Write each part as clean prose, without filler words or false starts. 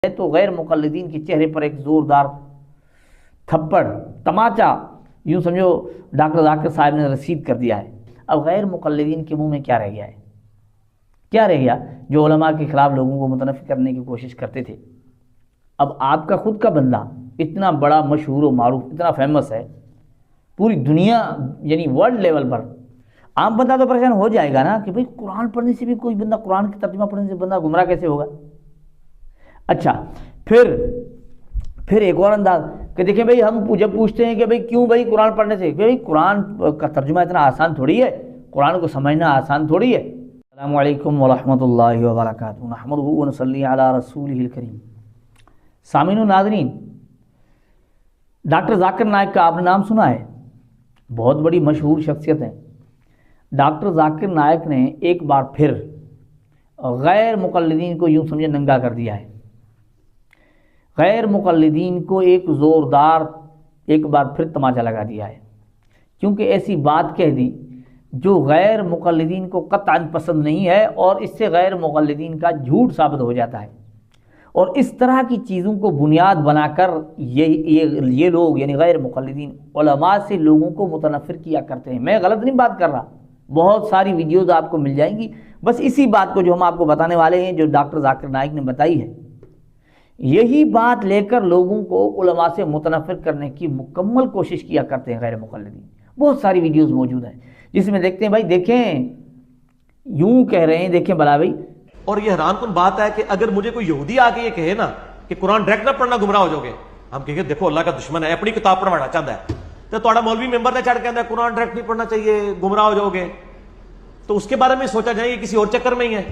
تو غیر مقلدین کے چہرے پر ایک زوردار تھپڑ تماچا یوں سمجھو ڈاکٹر ذاکر صاحب نے رسید کر دیا ہے۔ اب غیر مقلدین کے منہ میں کیا رہ گیا ہے؟ کیا رہ گیا جو علماء کے خلاف لوگوں کو متنفر کرنے کی کوشش کرتے تھے؟ اب آپ کا خود کا بندہ اتنا بڑا مشہور و معروف اتنا فیمس ہے پوری دنیا یعنی ورلڈ لیول پر، عام بندہ تو پریشان ہو جائے گا نا کہ بھئی قرآن پڑھنے سے بھی کوئی بندہ، قرآن کی ترجمہ پڑھنے سے بندہ گمراہ کیسے ہوگا؟ اچھا پھر ایک اور انداز کہ دیکھیں بھئی ہم جب پوچھتے ہیں کہ بھئی کیوں بھئی قرآن پڑھنے سے، کہ بھئی قرآن کا ترجمہ اتنا آسان تھوڑی ہے، قرآن کو سمجھنا آسان تھوڑی ہے۔ السلام علیکم ورحمۃ اللہ وبرکاتہ، نحمدہ ونصلی علی رسولہ الکریم۔ سامعین و ناظرین، ڈاکٹر ذاکر نائک کا آپ نے نام سنا ہے، بہت بڑی مشہور شخصیت ہیں۔ ڈاکٹر ذاکر نائک نے ایک بار پھر غیر مقلدین کو یوں سمجھے ننگا کر دیا ہے، غیر مقلدین کو ایک زوردار ایک بار پھر تماچا لگا دیا ہے، کیونکہ ایسی بات کہہ دی جو غیر مقلدین کو قطعاً پسند نہیں ہے اور اس سے غیر مقلدین کا جھوٹ ثابت ہو جاتا ہے۔ اور اس طرح کی چیزوں کو بنیاد بنا کر یہ لوگ یعنی غیر مقلدین علماء سے لوگوں کو متنفر کیا کرتے ہیں۔ میں غلط نہیں بات کر رہا، بہت ساری ویڈیوز آپ کو مل جائیں گی، بس اسی بات کو جو ہم آپ کو بتانے والے ہیں جو ڈاکٹر ذاکر نائک نے بتائی ہے، یہی بات لے کر لوگوں کو علماء سے متنفر کرنے کی مکمل کوشش کیا کرتے ہیں غیر مقلدین۔ بہت ساری ویڈیوز موجود ہیں جس میں دیکھتے ہیں بھائی دیکھیں یوں کہہ رہے ہیں، دیکھیں بلا بھائی۔ اور یہ حیران کن بات ہے کہ اگر مجھے کوئی یہودی آ کے یہ کہے نا کہ قرآن ڈائریکٹ نہ پڑھنا گمراہ ہو جاؤ گے، ہم کہیں گے دیکھو اللہ کا دشمن ہے، اپنی کتاب پڑھوانا چاہتا ہے، تو تھوڑا مولوی ممبر نے چڑھ کے کہتا ہے قرآن ڈائریکٹ نہیں پڑھنا چاہیے گمراہ ہو جاؤ گے، تو اس کے بارے میں سوچا جائے یہ کسی اور چکر میں ہی ہے۔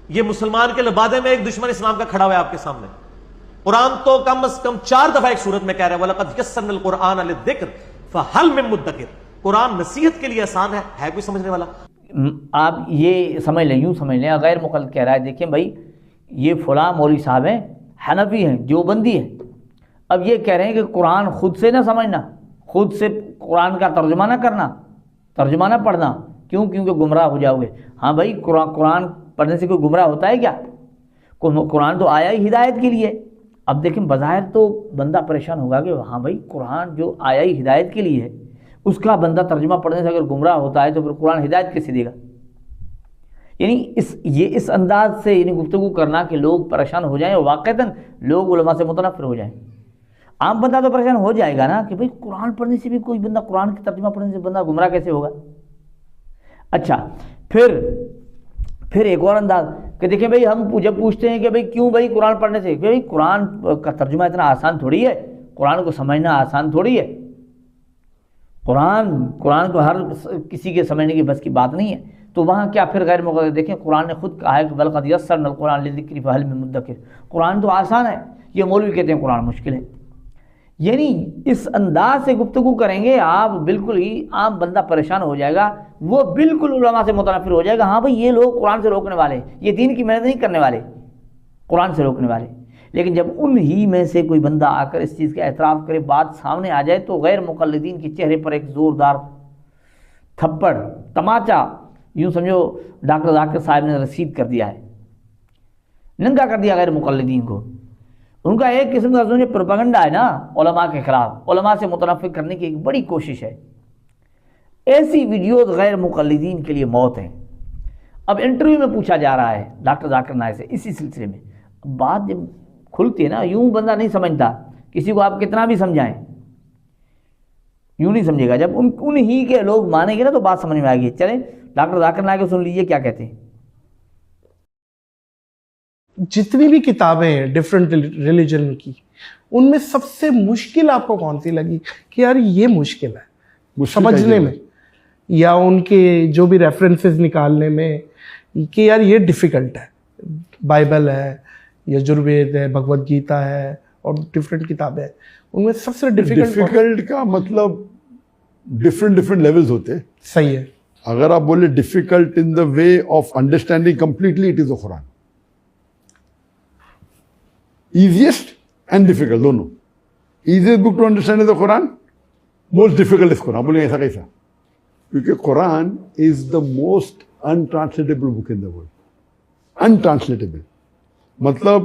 یہ مسلمان کے لبادے میں ایک دشمن اسلام کا کھڑا ہوا ہے آپ کے سامنے۔ قرآن تو کم از کم 4 دفعہ ایک صورت میں کہہ رہا ہے وَلَقَدْ يَسَّرْنَا الْقُرْآنَ لِلذِّكْرِ فَهَلْ مِن مُدَّكِرٍ، قرآن نصیحت کے لیے آسان ہے کوئی سمجھنے والا؟ آپ یہ سمجھ لیں، یوں سمجھ لیں، غیر مقلد کہہ رہا ہے دیکھیں بھائی یہ فلاں مولوی صاحب ہیں، حنفی ہیں، دیوبندی ہیں، اب یہ کہہ رہے ہیں کہ قرآن خود سے نہ سمجھنا، خود سے قرآن کا ترجمہ نہ کرنا، ترجمہ نہ پڑھنا، کیونکہ گمراہ ہو جاؤ گے۔ ہاں بھائی قرآن پڑھنے سے کوئی گمراہ ہوتا ہے کیا؟ قرآن تو آیا ہی ہدایت کے لیے۔ اب دیکھیں بظاہر تو بندہ پریشان ہوگا کہ ہاں بھائی قرآن جو آیا ہی ہدایت کے لیے ہے، اس کا بندہ ترجمہ پڑھنے سے اگر گمراہ ہوتا ہے تو پھر قرآن ہدایت کیسے دے گا؟ یعنی اس انداز سے یعنی گفتگو کرنا کہ لوگ پریشان ہو جائیں اور واقعتاً لوگ علماء سے متنفر ہو جائیں۔ عام بندہ تو پریشان ہو جائے گا نا کہ بھئی قرآن پڑھنے سے بھی کوئی بندہ، قرآن کی ترجمہ پڑھنے سے بندہ گمراہ کیسے ہوگا؟ اچھا پھر ایک اور انداز کہ دیکھیں بھئی ہم جب پوچھتے ہیں کہ بھئی کیوں بھئی قرآن پڑھنے سے، کہ بھئی قرآن کا ترجمہ اتنا آسان تھوڑی ہے، قرآن کو سمجھنا آسان تھوڑی ہے، قرآن کو ہر کسی کے سمجھنے کی بس کی بات نہیں ہے۔ تو وہاں کیا پھر غیر مقلد دیکھیں قرآن نے خود کہا ہے کہ وَلَقَدْ يَسَّرْنَا الْقُرْآنَ لِلذِّكْرِ فَهَلْ مِن مُدَّكِرٍ، قرآن تو آسان ہے، یہ مولوی کہتے ہیں قرآن مشکل ہے۔ یعنی اس انداز سے گفتگو کریں گے آپ بالکل ہی عام بندہ پریشان ہو جائے گا، وہ بالکل علماء سے متنفر ہو جائے گا۔ ہاں بھئی یہ لوگ قرآن سے روکنے والے، یہ دین کی محنت نہیں کرنے والے، قرآن سے روکنے والے۔ لیکن جب ان ہی میں سے کوئی بندہ آ کر اس چیز کا اعتراف کرے، بات سامنے آ جائے، تو غیر مقلدین کے چہرے پر ایک زوردار تھپڑ تماچا یوں سمجھو ڈاکٹر ذاکر صاحب نے رسید کر دیا ہے، ننگا کر دیا غیر مقلدین کو۔ ان کا ایک قسم کا جو پروپیگنڈا ہے نا علماء کے خلاف، علماء سے متنفر کرنے کی ایک بڑی کوشش ہے۔ ایسی ویڈیوز غیر مقلدین کے لیے موت ہیں۔ اب انٹرویو میں پوچھا جا رہا ہے ڈاکٹر ذاکر نائک سے اسی سلسلے میں، بات جب کھلتی ہے نا، یوں بندہ نہیں سمجھتا، کسی کو آپ کتنا بھی سمجھائیں یوں نہیں سمجھے گا۔ جب ان ہی کے لوگ مانیں گے نا تو بات سمجھ میں آئے گی۔ چلیں ڈاکٹر ذاکر نائک کو سن لیجئے کیا کہتے ہیں۔ جتنی بھی کتابیں ہیں ڈیفرنٹ ریلیجن کی، ان میں سب سے مشکل آپ کو کون سی لگی کہ یار یہ مشکل ہے سمجھنے میں، یا ان کے جو بھی ریفرنسز نکالنے میں کہ یار یہ ڈیفیکلٹ ہے؟ بائبل ہے، یجروید ہے، بھگوت گیتا ہے اور ڈیفرنٹ کتابیں ہیں، ان میں سب سے ڈیفیکلٹ کا مطلب ڈفرینٹ لیولز ہوتے ہیں۔ صحیح ہے۔ اگر آپ بولے difficult in the way of understanding completely, it is the Quran. Easiest and difficult دونوں۔ Easiest book to understand is the Quran, most difficult is Quran. بولیں ایسا کیسا؟ کیونکہ قرآن از the most انٹرانسلیٹیبل book in the world. انٹرانسلیٹیبل مطلب